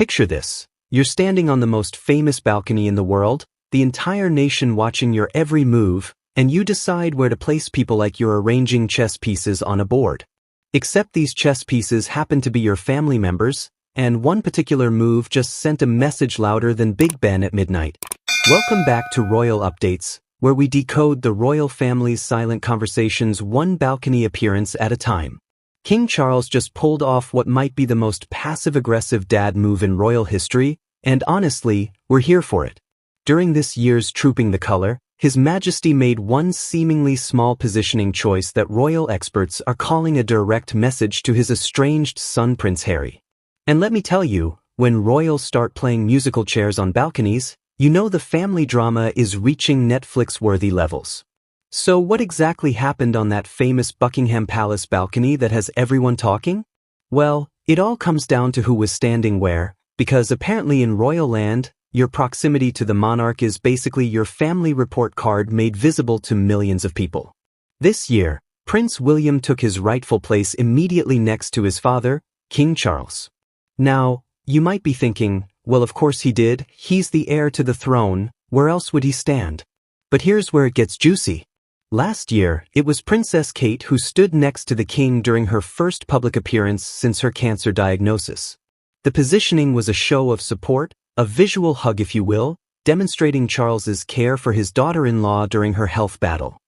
Picture this. You're standing on the most famous balcony in the world, the entire nation watching your every move, and you decide where to place people like you're arranging chess pieces on a board. Except these chess pieces happen to be your family members, and one particular move just sent a message louder than Big Ben at midnight. Welcome back to Royal Updates, where we decode the royal family's silent conversations one balcony appearance at a time. King Charles just pulled off what might be the most passive-aggressive dad move in royal history, and honestly, we're here for it. During this year's Trooping the Color, His Majesty made one seemingly small positioning choice that royal experts are calling a direct message to his estranged son Prince Harry. And let me tell you, when royals start playing musical chairs on balconies, you know the family drama is reaching Netflix-worthy levels. So what exactly happened on that famous Buckingham Palace balcony that has everyone talking? Well, it all comes down to who was standing where, because apparently in royal land, your proximity to the monarch is basically your family report card made visible to millions of people. This year, Prince William took his rightful place immediately next to his father, King Charles. Now, you might be thinking, well, of course he did, he's the heir to the throne, where else would he stand? But here's where it gets juicy. Last year, it was Princess Kate who stood next to the king during her first public appearance since her cancer diagnosis. The positioning was a show of support, a visual hug if you will, demonstrating Charles's care for his daughter-in-law during her health battle.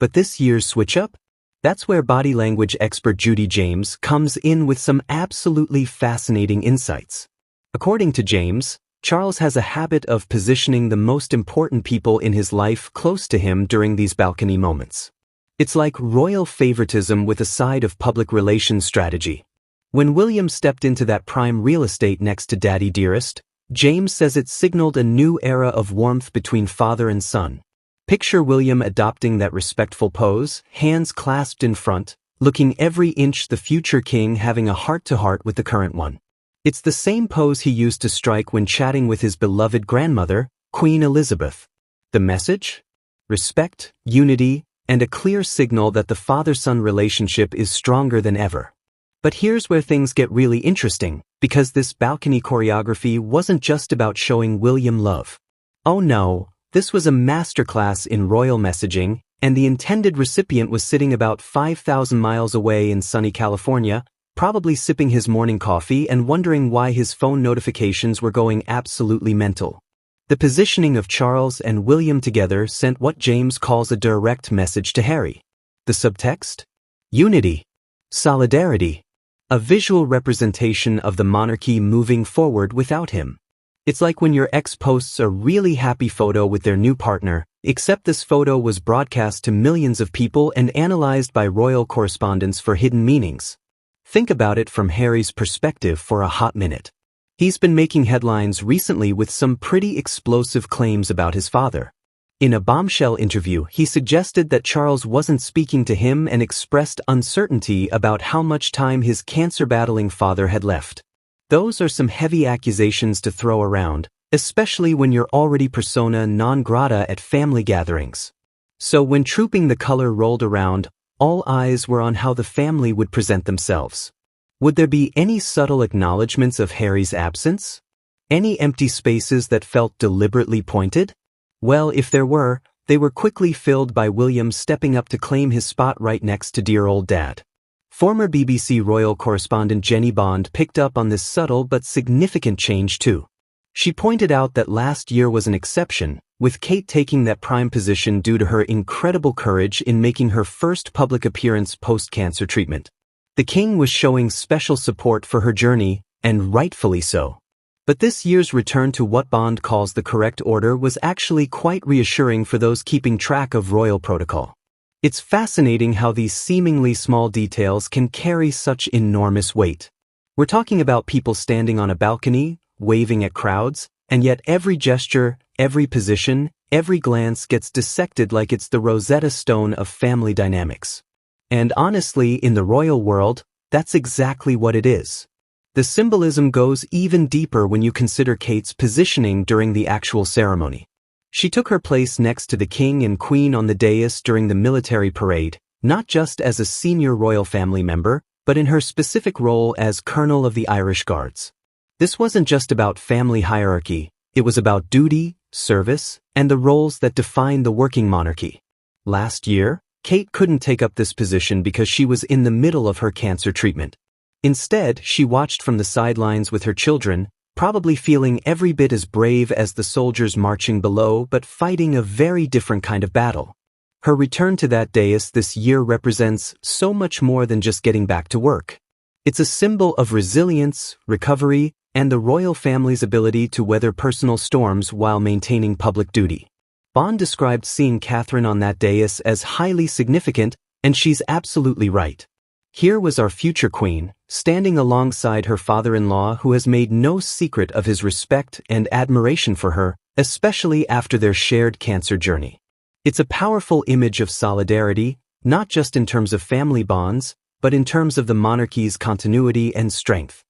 But this year's switch-up? That's where body language expert Judy James comes in with some absolutely fascinating insights. According to James, Charles has a habit of positioning the most important people in his life close to him during these balcony moments. It's like royal favoritism with a side of public relations strategy. When William stepped into that prime real estate next to Daddy Dearest, James says it signaled a new era of warmth between father and son. Picture William adopting that respectful pose, hands clasped in front, looking every inch the future king having a heart-to-heart with the current one. It's the same pose he used to strike when chatting with his beloved grandmother, Queen Elizabeth. The message? Respect, unity, and a clear signal that the father-son relationship is stronger than ever. But here's where things get really interesting, because this balcony choreography wasn't just about showing William love. Oh no, this was a masterclass in royal messaging, and the intended recipient was sitting about 5,000 miles away in sunny California, probably sipping his morning coffee and wondering why his phone notifications were going absolutely mental. The positioning of Charles and William together sent what James calls a direct message to Harry. The subtext? Unity. Solidarity. A visual representation of the monarchy moving forward without him. It's like when your ex posts a really happy photo with their new partner, except this photo was broadcast to millions of people and analyzed by royal correspondents for hidden meanings. Think about it from Harry's perspective for a hot minute. He's been making headlines recently with some pretty explosive claims about his father. In a bombshell interview, he suggested that Charles wasn't speaking to him and expressed uncertainty about how much time his cancer-battling father had left. Those are some heavy accusations to throw around, especially when you're already persona non grata at family gatherings. So when Trooping the Color rolled around, all eyes were on how the family would present themselves. Would there be any subtle acknowledgments of Harry's absence? Any empty spaces that felt deliberately pointed? Well, if there were, they were quickly filled by William stepping up to claim his spot right next to dear old dad. Former BBC royal correspondent Jenny Bond picked up on this subtle but significant change too. She pointed out that last year was an exception, with Kate taking that prime position due to her incredible courage in making her first public appearance post-cancer treatment. The king was showing special support for her journey, and rightfully so. But this year's return to what Bond calls the correct order was actually quite reassuring for those keeping track of royal protocol. It's fascinating how these seemingly small details can carry such enormous weight. We're talking about people standing on a balcony, waving at crowds, and yet every gesture, every position, every glance gets dissected like it's the Rosetta Stone of family dynamics. And honestly, in the royal world, that's exactly what it is. The symbolism goes even deeper when you consider Kate's positioning during the actual ceremony. She took her place next to the king and queen on the dais during the military parade, not just as a senior royal family member, but in her specific role as Colonel of the Irish Guards. This wasn't just about family hierarchy, it was about duty, service, and the roles that define the working monarchy. Last year, Kate couldn't take up this position because she was in the middle of her cancer treatment. Instead, she watched from the sidelines with her children, probably feeling every bit as brave as the soldiers marching below but fighting a very different kind of battle. Her return to that dais this year represents so much more than just getting back to work. It's a symbol of resilience, recovery, and the royal family's ability to weather personal storms while maintaining public duty. Bond described seeing Catherine on that dais as highly significant, and she's absolutely right. Here was our future queen, standing alongside her father-in-law who has made no secret of his respect and admiration for her, especially after their shared cancer journey. It's a powerful image of solidarity, not just in terms of family bonds, but in terms of the monarchy's continuity and strength.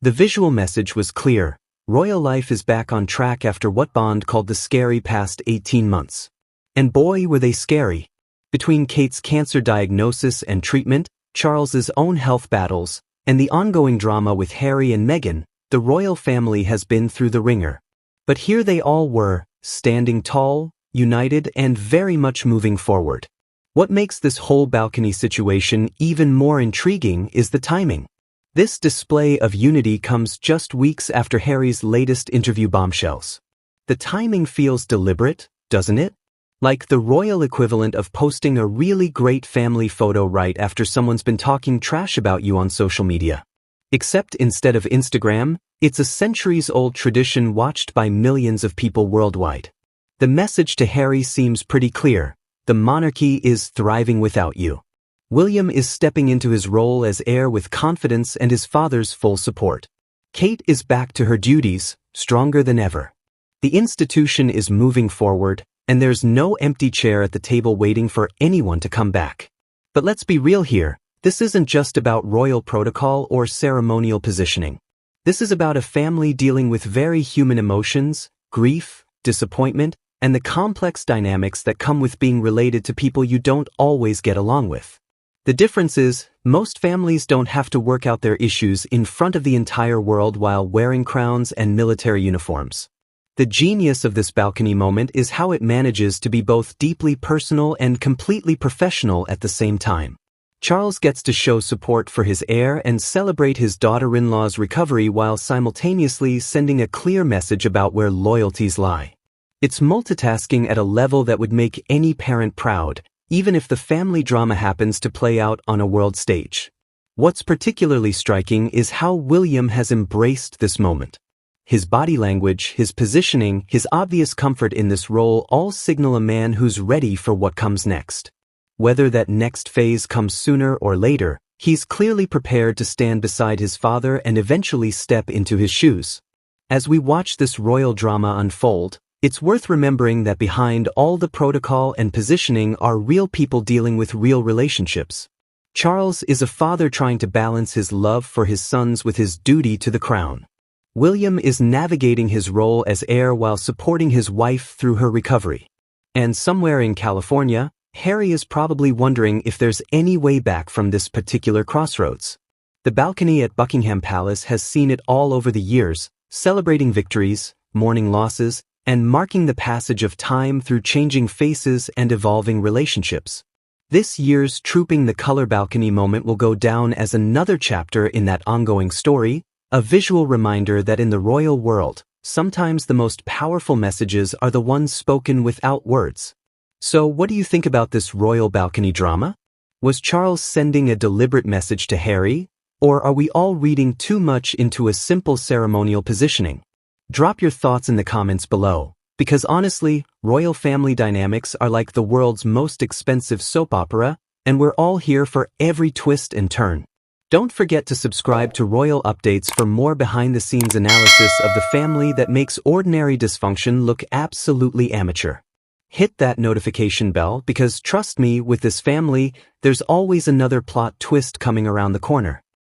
The visual message was clear: royal life is back on track after what Bond called the scary past 18 months. And boy, were they scary. Between Kate's cancer diagnosis and treatment, Charles's own health battles, and the ongoing drama with Harry and Meghan, the royal family has been through the ringer. But here they all were, standing tall, united, and very much moving forward. What makes this whole balcony situation even more intriguing is the timing. This display of unity comes just weeks after Harry's latest interview bombshells. The timing feels deliberate, doesn't it? Like the royal equivalent of posting a really great family photo right after someone's been talking trash about you on social media. Except instead of Instagram, it's a centuries-old tradition watched by millions of people worldwide. The message to Harry seems pretty clear: the monarchy is thriving without you. William is stepping into his role as heir with confidence and his father's full support. Kate is back to her duties, stronger than ever. The institution is moving forward, and there's no empty chair at the table waiting for anyone to come back. But let's be real here, this isn't just about royal protocol or ceremonial positioning. This is about a family dealing with very human emotions, grief, disappointment, and the complex dynamics that come with being related to people you don't always get along with. The difference is, most families don't have to work out their issues in front of the entire world while wearing crowns and military uniforms. The genius of this balcony moment is how it manages to be both deeply personal and completely professional at the same time. Charles gets to show support for his heir and celebrate his daughter-in-law's recovery while simultaneously sending a clear message about where loyalties lie. It's multitasking at a level that would make any parent proud, even if the family drama happens to play out on a world stage. What's particularly striking is how William has embraced this moment. His body language, his positioning, his obvious comfort in this role all signal a man who's ready for what comes next. Whether that next phase comes sooner or later, he's clearly prepared to stand beside his father and eventually step into his shoes. As we watch this royal drama unfold, it's worth remembering that behind all the protocol and positioning are real people dealing with real relationships. Charles is a father trying to balance his love for his sons with his duty to the crown. William is navigating his role as heir while supporting his wife through her recovery. And somewhere in California, Harry is probably wondering if there's any way back from this particular crossroads. The balcony at Buckingham Palace has seen it all over the years, celebrating victories, mourning losses, and marking the passage of time through changing faces and evolving relationships. This year's Trooping the Color balcony moment will go down as another chapter in that ongoing story, a visual reminder that in the royal world, sometimes the most powerful messages are the ones spoken without words. So what do you think about this royal balcony drama? Was Charles sending a deliberate message to Harry, or are we all reading too much into a simple ceremonial positioning? Drop your thoughts in the comments below, because honestly, royal family dynamics are like the world's most expensive soap opera, and we're all here for every twist and turn. Don't forget to subscribe to Royal Updates for more behind-the-scenes analysis of the family that makes ordinary dysfunction look absolutely amateur. Hit that notification bell because trust me, with this family, there's always another plot twist coming around the corner.